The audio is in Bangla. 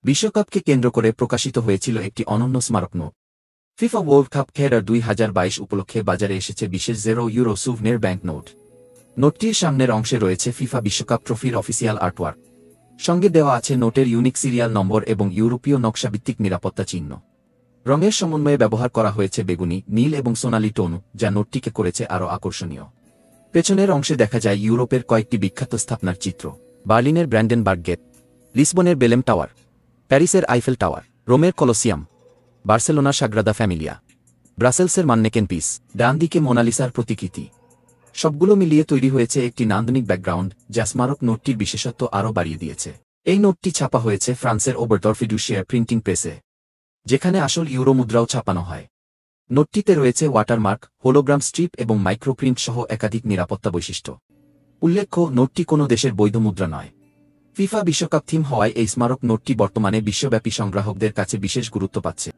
বিশ্বকাপকে কেন্দ্র করে প্রকাশিত হয়েছিল একটি অনন্য স্মারক নোট। ফিফা ওয়ার্ল্ড কাপ খেলার 2022 উপলক্ষে বাজারে এসেছে বিশেষ €0 সুভেনির ব্যাংক নোট। নোটটির সামনের অংশে রয়েছে ফিফা বিশ্বকাপ ট্রফির অফিসিয়াল আর্টওয়ার্ক। সঙ্গে দেওয়া আছে নোটের ইউনিক সিরিয়াল নম্বর এবং ইউরোপীয় নকশাভিত্তিক নিরাপত্তা চিহ্ন। রঙের সমন্বয়ে ব্যবহার করা হয়েছে বেগুনি, নীল এবং সোনালী টোন, যা নোটটিকে করেছে আরও আকর্ষণীয়। পেছনের অংশে দেখা যায় ইউরোপের কয়েকটি বিখ্যাত স্থাপনার চিত্র: বার্লিনের ব্র্যান্ডেনবার্গ গেট, লিসবনের বেলেম টাওয়ার, প্যারিসের আইফেল টাওয়ার, রোমের কলোসিয়াম, বার্সেলোনার সাগ্রাদা ফ্যামিলিয়া, ব্রাসেলসের মান্নেকেন পিস, ডান দিকে মোনালিসার প্রতিকৃতি। সবগুলো মিলিয়ে তৈরি হয়েছে একটি নান্দনিক ব্যাকগ্রাউন্ড, যা স্মারক নোটটির বিশেষত্ব আরও বাড়িয়ে দিয়েছে। এই নোটটি ছাপা হয়েছে ফ্রান্সের ওবরটর ফিডুশিয়ার প্রিন্টিং প্রেসে, যেখানে আসল ইউরো মুদ্রাও ছাপানো হয়। নোটটিতে রয়েছে ওয়াটারমার্ক, হোলোগ্রাম স্ট্রিপ এবং মাইক্রোপ্রিন্ট সহ একাধিক নিরাপত্তা বৈশিষ্ট্য। উল্লেখ্য, নোটটি কোনো দেশের বৈধ মুদ্রা নয়। ফিফা বিশ্বকাপ থিম হওয়ায় এই স্মারক নোটটি বর্তমানে বিশ্বব্যাপী সংগ্রাহকদের কাছে বিশেষ গুরুত্ব পাচ্ছে।